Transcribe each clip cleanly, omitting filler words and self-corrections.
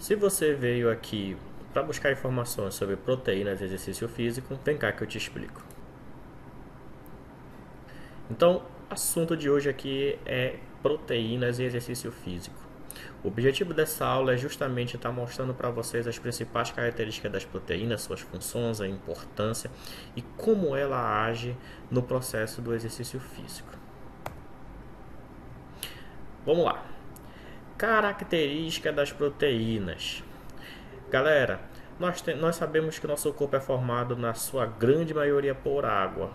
Se você veio aqui para buscar informações sobre proteínas e exercício físico, vem cá que eu te explico. Então, o assunto de hoje aqui é proteínas e exercício físico. O objetivo dessa aula é justamente estar mostrando para vocês as principais características das proteínas, suas funções, a importância e como ela age no processo do exercício físico. Vamos lá. Característica das proteínas. Galera, nós sabemos que o nosso corpo é formado na sua grande maioria por água.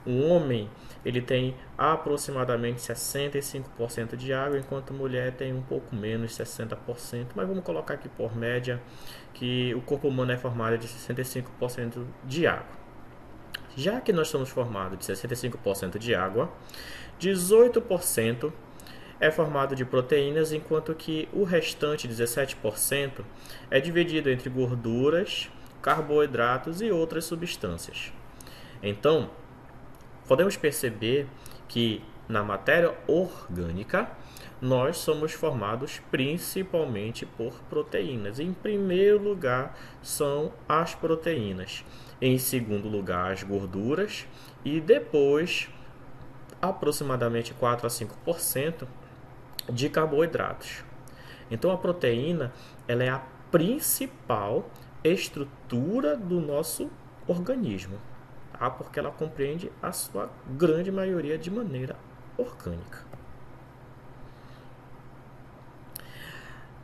Um homem ele tem aproximadamente 65% de água, enquanto a mulher tem um pouco menos, 60%. Mas vamos colocar aqui por média que o corpo humano é formado de 65% de água. Já que nós somos formados de 65% de água, 18% é formado de proteínas, enquanto que o restante 17% é dividido entre gorduras, carboidratos e outras substâncias. Então, podemos perceber que na matéria orgânica nós somos formados principalmente por proteínas. Em primeiro lugar são as proteínas, em segundo lugar as gorduras e depois aproximadamente 4 a 5% de carboidratos. Então a proteína ela é a principal estrutura do nosso organismo, tá? Porque ela compreende a sua grande maioria de maneira orgânica.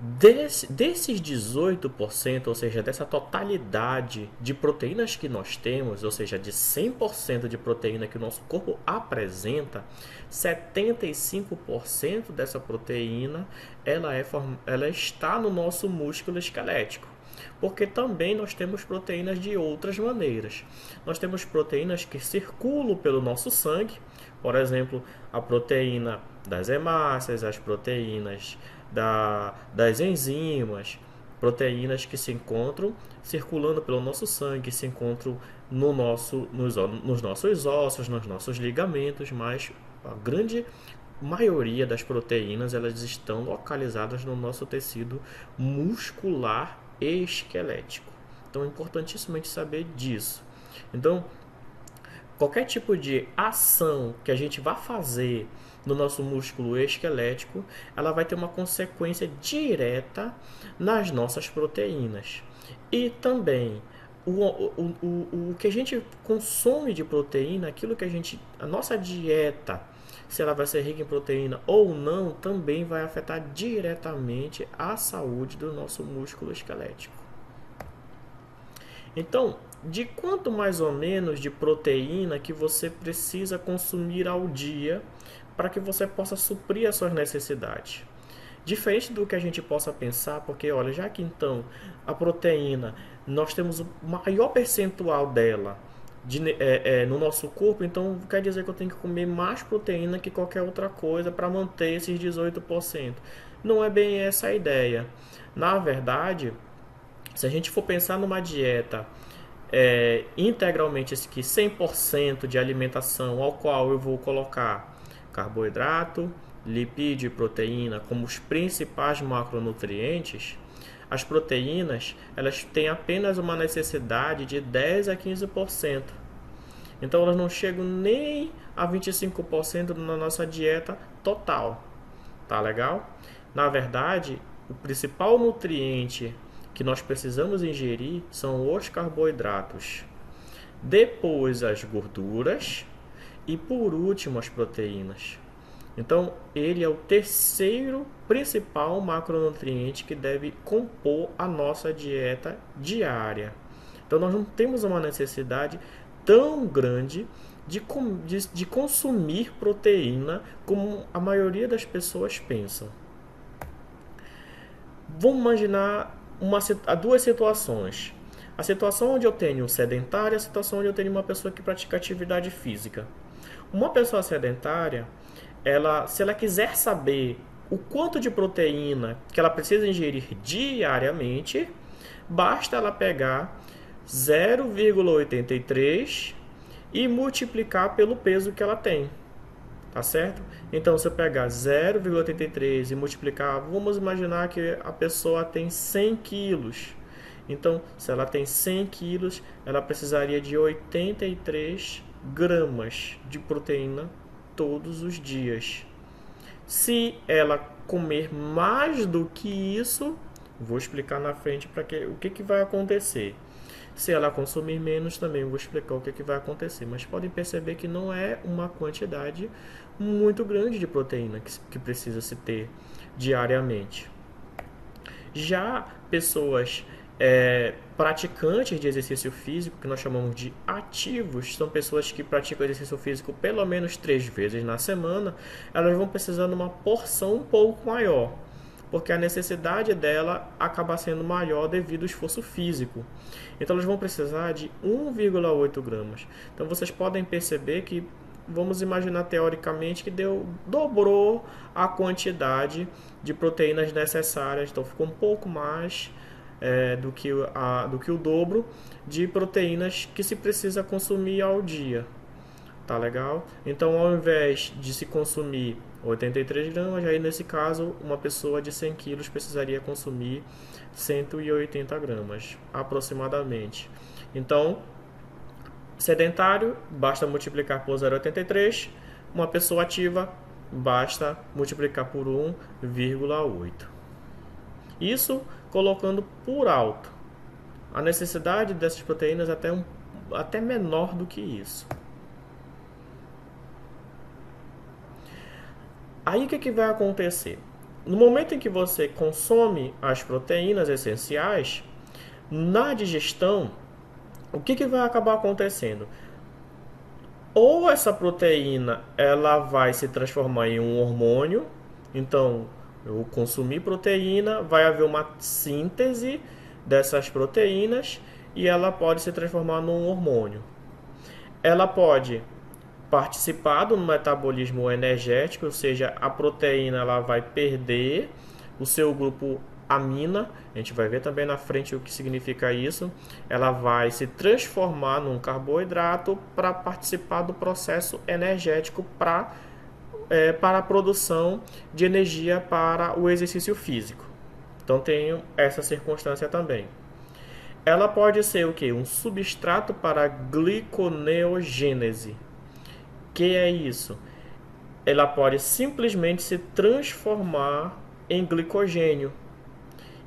Desses 18%, ou seja, dessa totalidade de proteínas que nós temos, ou seja, de 100% de proteína que o nosso corpo apresenta, 75% dessa proteína ela está no nosso músculo esquelético. Porque também nós temos proteínas de outras maneiras. Nós temos proteínas que circulam pelo nosso sangue, por exemplo, a proteína das hemácias, as proteínas das enzimas, proteínas que se encontram circulando pelo nosso sangue, se encontram nos nossos ossos, nos nossos ligamentos, mas a grande maioria das proteínas elas estão localizadas no nosso tecido muscular e esquelético. Então é importantíssimo a gente saber disso. Então, qualquer tipo de ação que a gente vá fazer no nosso músculo esquelético, ela vai ter uma consequência direta nas nossas proteínas. E também o que a gente consome de proteína, a nossa dieta, se ela vai ser rica em proteína ou não, também vai afetar diretamente a saúde do nosso músculo esquelético. Então, de quanto mais ou menos de proteína que você precisa consumir ao dia para que você possa suprir as suas necessidades? Diferente do que a gente possa pensar, porque olha, já que então a proteína, nós temos o maior percentual dela no nosso corpo, então quer dizer que eu tenho que comer mais proteína que qualquer outra coisa para manter esses 18%. Não é bem essa a ideia. Na verdade, se a gente for pensar numa dieta integralmente 100% de alimentação, ao qual eu vou colocar carboidrato, lipídio e proteína como os principais macronutrientes, as proteínas elas têm apenas uma necessidade de 10 a 15%. Então elas não chegam nem a 25% na nossa dieta total. Tá legal? Na verdade, o principal nutriente que nós precisamos ingerir são os carboidratos, depois as gorduras e por último as proteínas. Então ele é o terceiro principal macronutriente que deve compor a nossa dieta diária. Então nós não temos uma necessidade tão grande de consumir proteína como a maioria das pessoas pensam. Vamos imaginar duas situações. A situação onde eu tenho um sedentário e a situação onde eu tenho uma pessoa que pratica atividade física. Uma pessoa sedentária, se ela quiser saber o quanto de proteína que ela precisa ingerir diariamente, basta ela pegar 0,83 e multiplicar pelo peso que ela tem. tá certo? Então, se eu pegar 0,83 e multiplicar, vamos imaginar que a pessoa tem 100 quilos. Então, se ela tem 100 quilos, ela precisaria de 83 gramas de proteína todos os dias. Se ela comer mais do que isso, vou explicar na frente para o que vai acontecer. Se ela consumir menos, também vou explicar o que vai acontecer. Mas podem perceber que não é uma quantidade muito grande de proteína que precisa se ter diariamente. Já pessoas praticantes de exercício físico, que nós chamamos de ativos, são pessoas que praticam exercício físico pelo menos 3 vezes na semana, elas vão precisar de uma porção um pouco maior, porque a necessidade dela acaba sendo maior devido ao esforço físico. Então elas vão precisar de 1,8 gramas. Então vocês podem perceber que, vamos imaginar teoricamente, que dobrou a quantidade de proteínas necessárias, então ficou um pouco mais do que o dobro de proteínas que se precisa consumir ao dia. Tá legal? Então, ao invés de se consumir 83 gramas, aí nesse caso, uma pessoa de 100 quilos precisaria consumir 180 gramas, aproximadamente. Então, sedentário, basta multiplicar por 0,83. Uma pessoa ativa, basta multiplicar por 1,8. Isso colocando por alto. A necessidade dessas proteínas é até menor do que isso. Aí o que vai acontecer? No momento em que você consome as proteínas essenciais, na digestão, o que vai acabar acontecendo? Ou essa proteína ela vai se transformar em um hormônio, então eu consumi proteína, vai haver uma síntese dessas proteínas e ela pode se transformar num hormônio. Ela pode participar do metabolismo energético, ou seja, a proteína ela vai perder o seu grupo amina, a gente vai ver também na frente o que significa isso. Ela vai se transformar num carboidrato para participar do processo energético para a produção de energia para o exercício físico. Então tem essa circunstância também. Ela pode ser o quê? Um substrato para a gliconeogênese. Que é isso? Ela pode simplesmente se transformar em glicogênio.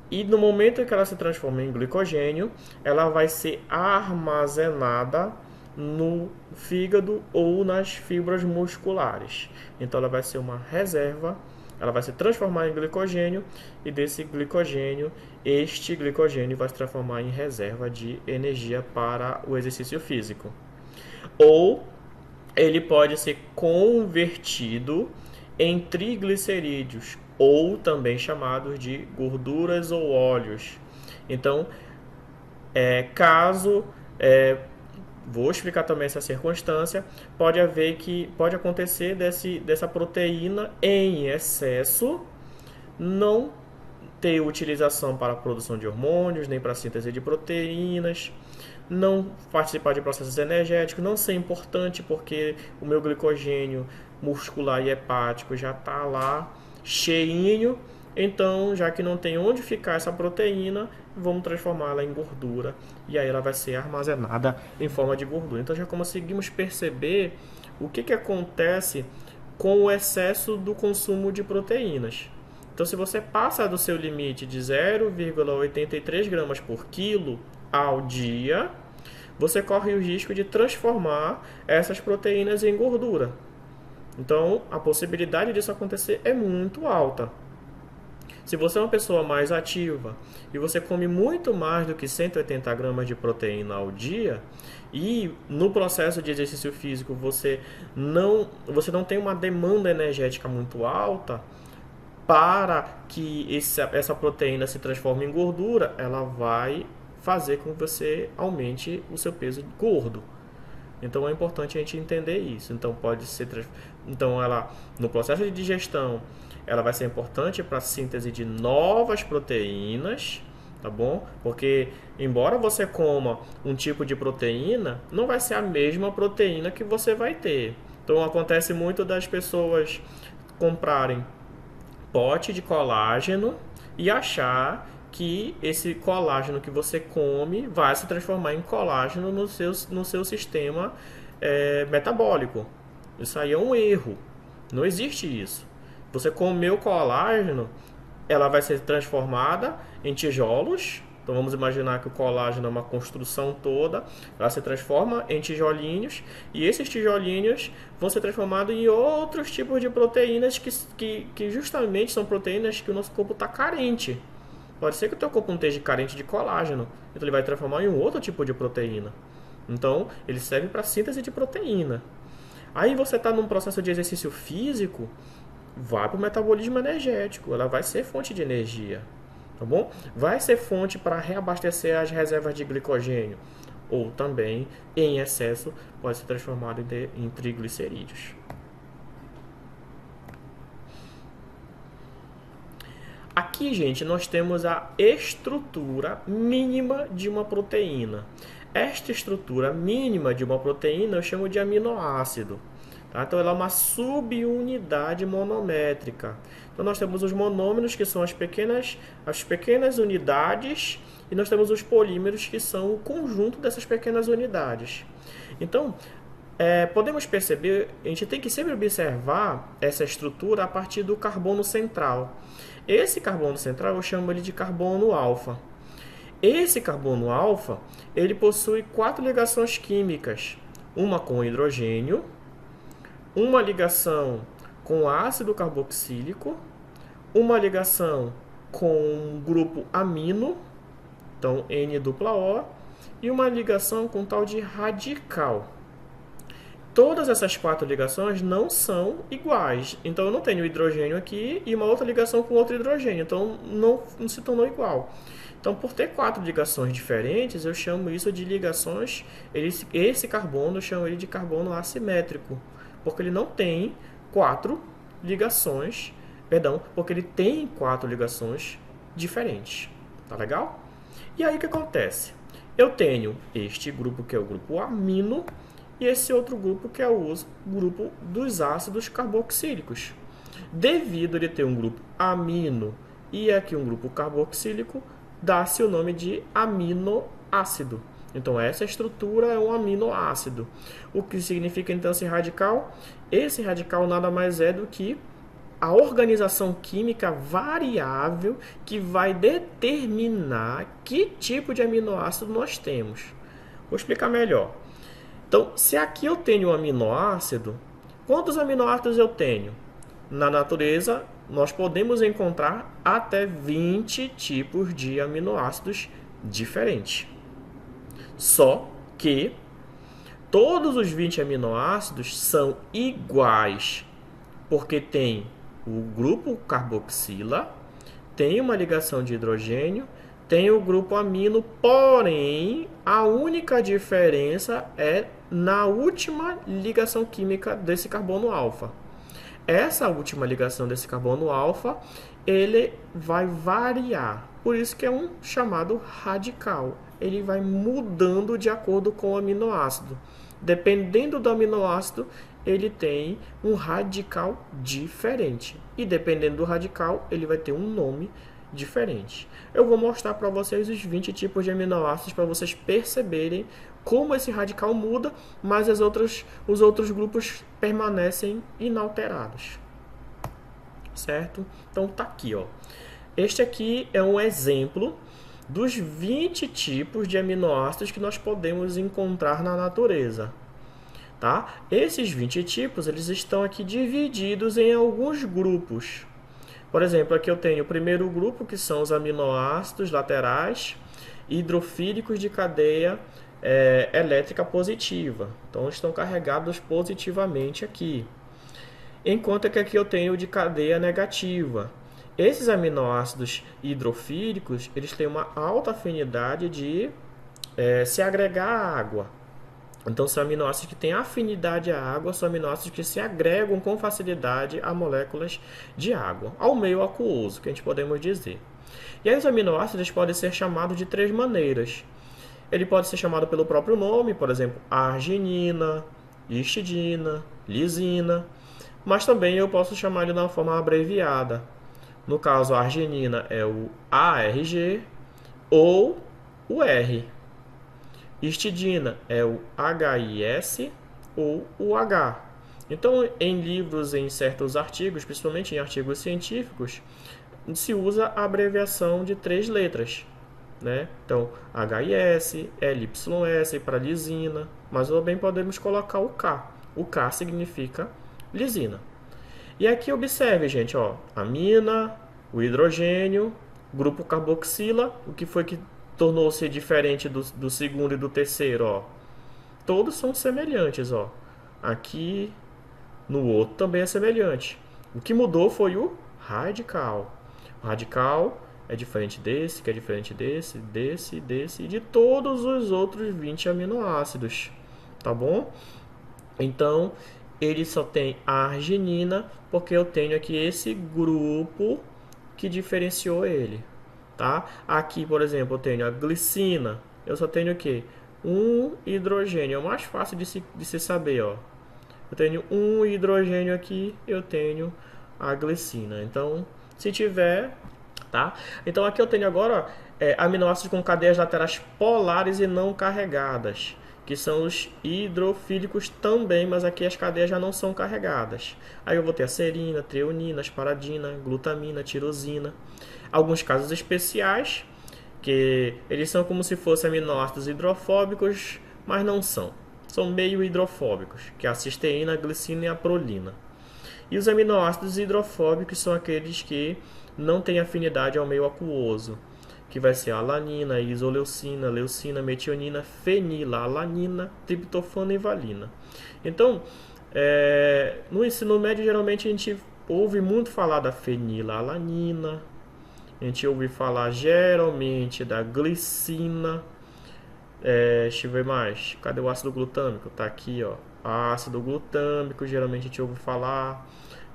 E no momento em que ela se transforma em glicogênio, ela vai ser armazenada no fígado ou nas fibras musculares. Então ela vai ser uma reserva, ela vai se transformar em glicogênio e desse glicogênio, este glicogênio vai se transformar em reserva de energia para o exercício físico. Ou ele pode ser convertido em triglicerídeos, ou também chamados de gorduras ou óleos. Então, vou explicar também essa circunstância, pode acontecer dessa proteína em excesso não ter utilização para a produção de hormônios, nem para a síntese de proteínas, não participar de processos energéticos, não ser importante porque o meu glicogênio muscular e hepático já está lá cheinho, então já que não tem onde ficar essa proteína, vamos transformá-la em gordura e aí ela vai ser armazenada em forma de gordura. Então já conseguimos perceber o que acontece com o excesso do consumo de proteínas. Então se você passa do seu limite de 0,83 gramas por quilo ao dia, você corre o risco de transformar essas proteínas em gordura. Então, a possibilidade disso acontecer é muito alta. Se você é uma pessoa mais ativa e você come muito mais do que 180 gramas de proteína ao dia e no processo de exercício físico você não tem uma demanda energética muito alta, para que essa proteína se transforme em gordura, ela vai fazer com que você aumente o seu peso gordo. Então é importante a gente entender isso. Então ela no processo de digestão, ela vai ser importante para a síntese de novas proteínas, tá bom? Porque embora você coma um tipo de proteína, não vai ser a mesma proteína que você vai ter. Então acontece muito das pessoas comprarem pote de colágeno e achar que esse colágeno que você come vai se transformar em colágeno no seu sistema metabólico. Isso aí é um erro. Não existe isso. Você comeu colágeno, ela vai ser transformada em tijolos. Então vamos imaginar que o colágeno é uma construção toda, ela se transforma em tijolinhos e esses tijolinhos vão ser transformados em outros tipos de proteínas que justamente são proteínas que o nosso corpo está carente. Pode ser que o teu corpo não esteja carente de colágeno, então ele vai transformar em um outro tipo de proteína. Então ele serve para síntese de proteína. Aí você está num processo de exercício físico, vai para o metabolismo energético, ela vai ser fonte de energia. Tá bom? Vai ser fonte para reabastecer as reservas de glicogênio. Ou também, em excesso, pode ser transformado em triglicerídeos. Aqui, gente, nós temos a estrutura mínima de uma proteína. Esta estrutura mínima de uma proteína eu chamo de aminoácido. Tá? Então, ela é uma subunidade monométrica. Então, nós temos os monômeros, que são as pequenas unidades, e nós temos os polímeros, que são o conjunto dessas pequenas unidades. Então, podemos perceber, a gente tem que sempre observar essa estrutura a partir do carbono central. Esse carbono central, eu chamo ele de carbono alfa. Esse carbono alfa, ele possui 4 ligações químicas. Uma com hidrogênio, uma ligação com ácido carboxílico, uma ligação com um grupo amino, então N-O, e uma ligação com tal de radical. Todas essas 4 ligações não são iguais. Então eu não tenho hidrogênio aqui e uma outra ligação com outro hidrogênio. Então não se tornou igual. Então, por ter 4 ligações diferentes, eu chamo isso de ligações. Esse carbono eu chamo ele de carbono assimétrico. Porque ele não tem 4 ligações. Perdão, porque ele tem 4 ligações diferentes. Tá legal? E aí o que acontece? Eu tenho este grupo que é o grupo amino e esse outro grupo que é o grupo dos ácidos carboxílicos. Devido a ele ter um grupo amino e aqui um grupo carboxílico, dá-se o nome de aminoácido. Então essa estrutura é um aminoácido. O que significa então esse radical? Esse radical nada mais é do que a organização química variável que vai determinar que tipo de aminoácido nós temos. Vou explicar melhor. Então, se aqui eu tenho um aminoácido, quantos aminoácidos eu tenho? Na natureza, nós podemos encontrar até 20 tipos de aminoácidos diferentes. Só que todos os 20 aminoácidos são iguais, porque tem o grupo carboxila, tem uma ligação de hidrogênio, tem o grupo amino, porém a única diferença é na última ligação química desse carbono alfa. Essa última ligação desse carbono alfa, ele vai variar. Por isso que é um chamado radical. Ele vai mudando de acordo com o aminoácido. Dependendo do aminoácido, ele tem um radical diferente. E dependendo do radical, ele vai ter um nome diferente. Eu vou mostrar para vocês os 20 tipos de aminoácidos para vocês perceberem como esse radical muda, mas os outros grupos permanecem inalterados. Certo? Então tá aqui, ó. Este aqui é um exemplo dos 20 tipos de aminoácidos que nós podemos encontrar na natureza. Tá? Esses 20 tipos, eles estão aqui divididos em alguns grupos. Por exemplo, aqui eu tenho o primeiro grupo, que são os aminoácidos laterais hidrofílicos de cadeia elétrica positiva. Então, estão carregados positivamente aqui. Enquanto que aqui eu tenho o de cadeia negativa. Esses aminoácidos hidrofílicos, eles têm uma alta afinidade de se agregar à água. Então, são aminoácidos que têm afinidade à água, são aminoácidos que se agregam com facilidade a moléculas de água, ao meio aquoso, que a gente podemos dizer. E aí, os aminoácidos podem ser chamados de 3 maneiras. Ele pode ser chamado pelo próprio nome, por exemplo, arginina, histidina, lisina, mas também eu posso chamar ele de uma forma abreviada. No caso, a arginina é o ARG ou o R. Histidina é o HIS ou o H. Então, em livros, em certos artigos, principalmente em artigos científicos, se usa a abreviação de 3 letras, né? Então, HIS, LYS para lisina, mas também podemos colocar o K. O K significa lisina. E aqui observe, gente, ó, amina, o hidrogênio, grupo carboxila, o que foi que tornou-se diferente do segundo e do terceiro, ó. Todos são semelhantes, ó. Aqui no outro também é semelhante. O que mudou foi o radical. O radical é diferente desse, que é diferente desse, desse e de todos os outros 20 aminoácidos, tá bom? Então, ele só tem a arginina porque eu tenho aqui esse grupo que diferenciou ele, tá? Aqui, por exemplo, eu tenho a glicina, eu só tenho o quê? Um hidrogênio, é o mais fácil de se saber, ó. Eu tenho um hidrogênio aqui, eu tenho a glicina. Então, se tiver, tá? Então, aqui eu tenho agora aminoácidos com cadeias laterais polares e não carregadas, que são os hidrofílicos também, mas aqui as cadeias já não são carregadas. Aí eu vou ter a serina, treonina, asparadina, glutamina, tirosina. Alguns casos especiais, que eles são como se fossem aminoácidos hidrofóbicos, mas não são. São meio hidrofóbicos, que é a cisteína, a glicina e a prolina. E os aminoácidos hidrofóbicos são aqueles que não têm afinidade ao meio aquoso, que vai ser a alanina, isoleucina, leucina, metionina, fenilalanina, triptofano e valina. Então, no ensino médio, geralmente a gente ouve muito falar da fenilalanina, a gente ouve falar geralmente da glicina. Deixa eu ver mais. Cadê o ácido glutâmico? Tá aqui, ó. Ácido glutâmico, geralmente a gente ouve falar.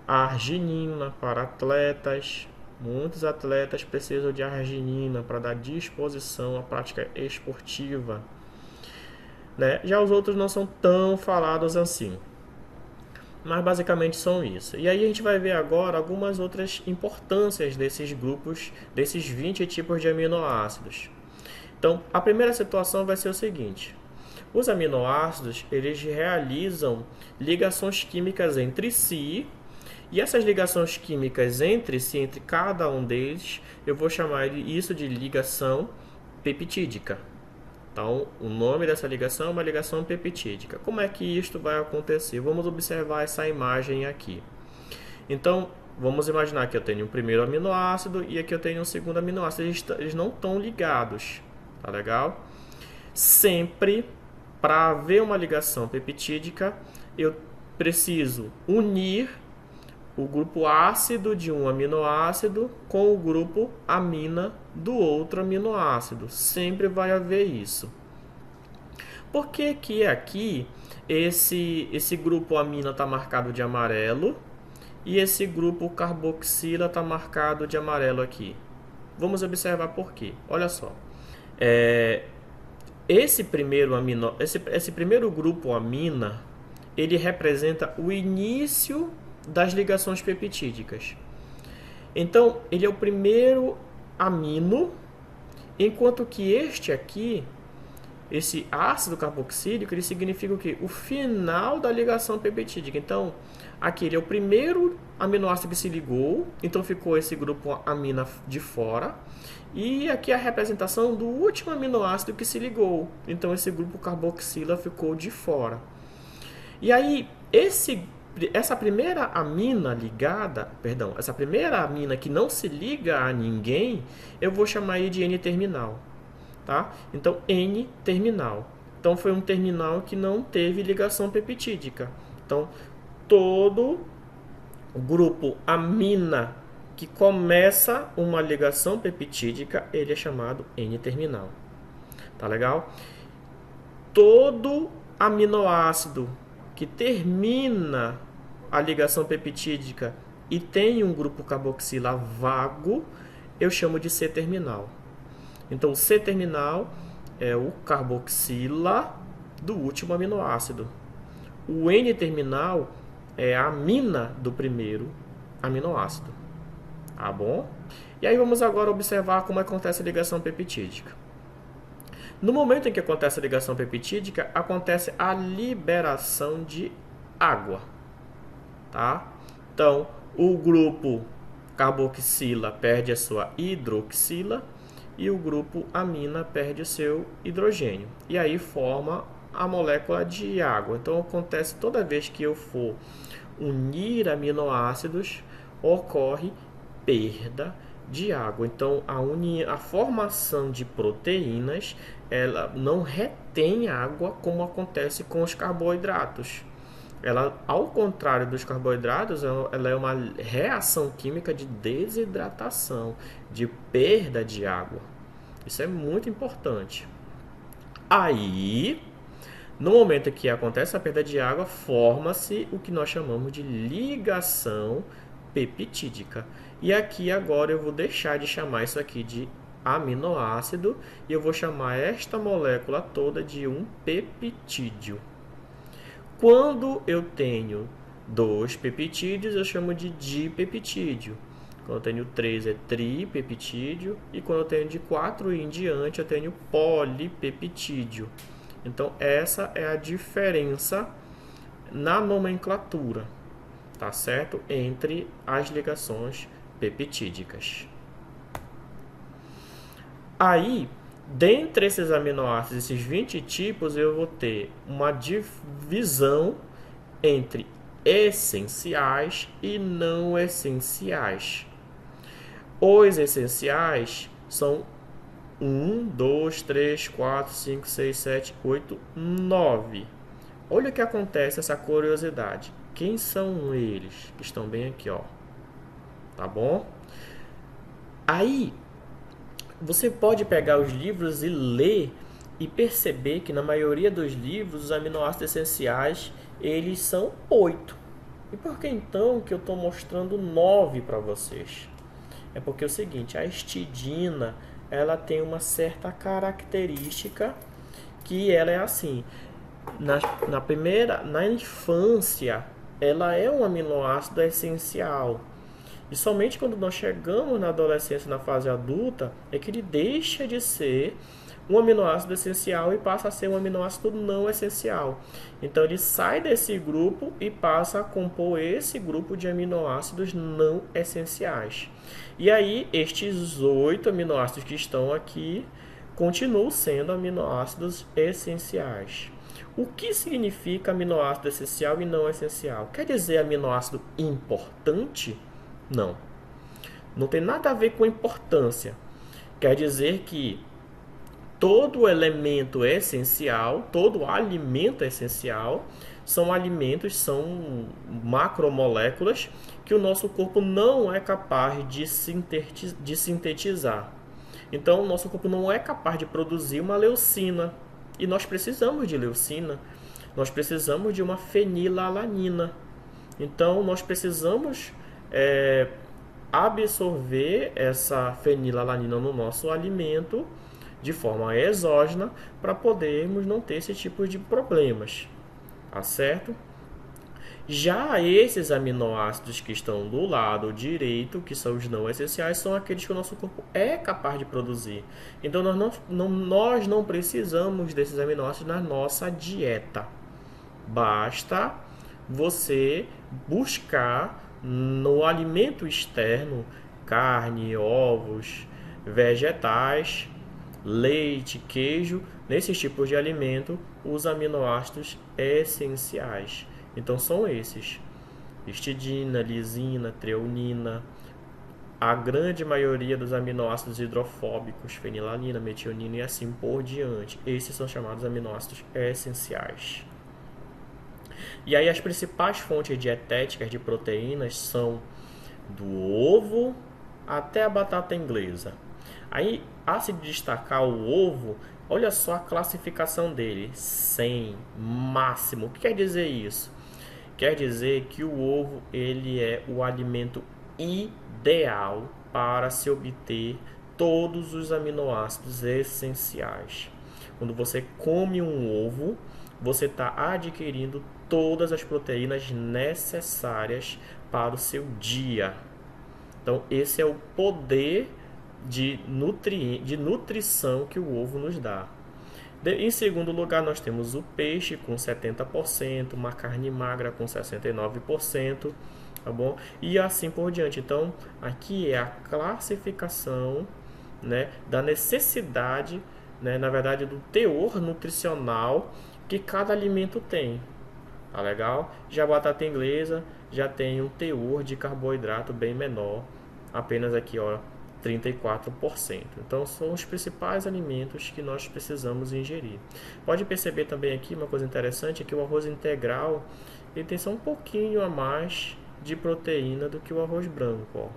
Arginina para atletas. Muitos atletas precisam de arginina para dar disposição à prática esportiva, né? Já os outros não são tão falados assim, mas basicamente são isso. E aí a gente vai ver agora algumas outras importâncias desses grupos, desses 20 tipos de aminoácidos. Então, a primeira situação vai ser o seguinte: os aminoácidos, eles realizam ligações químicas entre si, e essas ligações químicas entre si, entre cada um deles, eu vou chamar isso de ligação peptídica. Então, o nome dessa ligação é uma ligação peptídica. Como é que isto vai acontecer? Vamos observar essa imagem aqui. Então, vamos imaginar que eu tenho um primeiro aminoácido e aqui eu tenho um segundo aminoácido. Eles não estão ligados, tá legal? Sempre, para haver uma ligação peptídica, eu preciso unir o grupo ácido de um aminoácido com o grupo amina do outro aminoácido. Sempre vai haver isso. Por que que aqui esse grupo amina está marcado de amarelo e esse grupo carboxila está marcado de amarelo aqui? Vamos observar por quê. Olha só. Esse primeiro grupo amina, ele representa o início das ligações peptídicas. Então, ele é o primeiro amino, enquanto que este aqui, esse ácido carboxílico, ele significa o quê? O final da ligação peptídica. Então, aqui ele é o primeiro aminoácido que se ligou, então ficou esse grupo amina de fora. E aqui a representação do último aminoácido que se ligou. Então, esse grupo carboxila ficou de fora. E aí, essa primeira amina essa primeira amina que não se liga a ninguém, eu vou chamar aí de N-terminal, tá? Então, N-terminal. Então, foi um terminal que não teve ligação peptídica. Então, todo o grupo amina que começa uma ligação peptídica, ele é chamado N-terminal. Tá legal? Todo aminoácido que termina a ligação peptídica e tem um grupo carboxila vago, eu chamo de C-terminal. Então, o C-terminal é o carboxila do último aminoácido. O N terminal é a amina do primeiro aminoácido. Tá bom? E aí vamos agora observar como acontece a ligação peptídica. No momento em que acontece a ligação peptídica, acontece a liberação de água. Tá? Então, o grupo carboxila perde a sua hidroxila e o grupo amina perde o seu hidrogênio. E aí forma a molécula de água. Então, acontece toda vez que eu for unir aminoácidos, ocorre perda de água. Então, a formação de proteínas, ela não retém água como acontece com os carboidratos. Ela, ao contrário dos carboidratos, ela é uma reação química de desidratação, de perda de água. Isso é muito importante. Aí, no momento em que acontece a perda de água, forma-se o que nós chamamos de ligação peptídica. E aqui agora eu vou deixar de chamar isso aqui de aminoácido e eu vou chamar esta molécula toda de um peptídeo. Quando eu tenho 2 peptídeos, eu chamo de dipeptídeo. Quando eu tenho 3 é tripeptídeo e quando eu tenho de 4 em diante eu tenho polipeptídeo. Então essa é a diferença na nomenclatura, tá certo? Entre as ligações peptídicas. Aí, dentre esses aminoácidos, esses 20 tipos, eu vou ter uma divisão entre essenciais e não essenciais. Os essenciais são 1, 2, 3, 4, 5, 6, 7, 8, 9. Olha o que acontece, essa curiosidade. Quem são eles? Estão bem aqui, ó. Tá bom? Aí, você pode pegar os livros e ler e perceber que na maioria dos livros os aminoácidos essenciais eles são 8. E por que então que eu estou mostrando 9 para vocês? É porque é o seguinte, a histidina ela tem uma certa característica que ela é assim. Na infância ela é um aminoácido essencial. E somente quando nós chegamos na adolescência, na fase adulta, é que ele deixa de ser um aminoácido essencial e passa a ser um aminoácido não essencial. Então ele sai desse grupo e passa a compor esse grupo de aminoácidos não essenciais. E aí estes 8 aminoácidos que estão aqui continuam sendo aminoácidos essenciais. O que significa aminoácido essencial e não essencial? Quer dizer aminoácido importante? Não. Não tem nada a ver com importância. Quer dizer que todo elemento é essencial, todo alimento é essencial, são macromoléculas que o nosso corpo não é capaz de sintetizar. Então, o nosso corpo não é capaz de produzir uma leucina. E nós precisamos de leucina. Nós precisamos de uma fenilalanina. Então, nós precisamos absorver essa fenilalanina no nosso alimento de forma exógena para podermos não ter esse tipo de problemas, tá certo? Já esses aminoácidos que estão do lado direito, que são os não essenciais, são aqueles que o nosso corpo é capaz de produzir. Então nós não precisamos desses aminoácidos na nossa dieta. Basta você buscar no alimento externo, carne, ovos, vegetais, leite, queijo, nesses tipos de alimento, os aminoácidos essenciais. Então são esses: histidina, lisina, treonina, a grande maioria dos aminoácidos hidrofóbicos, fenilalina, metionina e assim por diante. Esses são chamados aminoácidos essenciais. E aí as principais fontes dietéticas de proteínas são do ovo até a batata inglesa. Aí, a se destacar o ovo, olha só a classificação dele: 100, máximo. O que quer dizer isso? Quer dizer que o ovo ele é o alimento ideal para se obter todos os aminoácidos essenciais. Quando você come um ovo, você está adquirindo todas as proteínas necessárias para o seu dia. Então, esse é o poder de nutrição que o ovo nos dá. Em segundo lugar, nós temos o peixe com 70%, uma carne magra com 69%, tá bom? E assim por diante. Então, aqui é a classificação, né, da necessidade, né, na verdade, do teor nutricional que cada alimento tem. Tá legal? Já a batata inglesa já tem um teor de carboidrato bem menor, apenas aqui, ó, 34%. Então são os principais alimentos que nós precisamos ingerir. Pode perceber também aqui uma coisa interessante, é que o arroz integral ele tem só um pouquinho a mais de proteína do que o arroz branco, ó.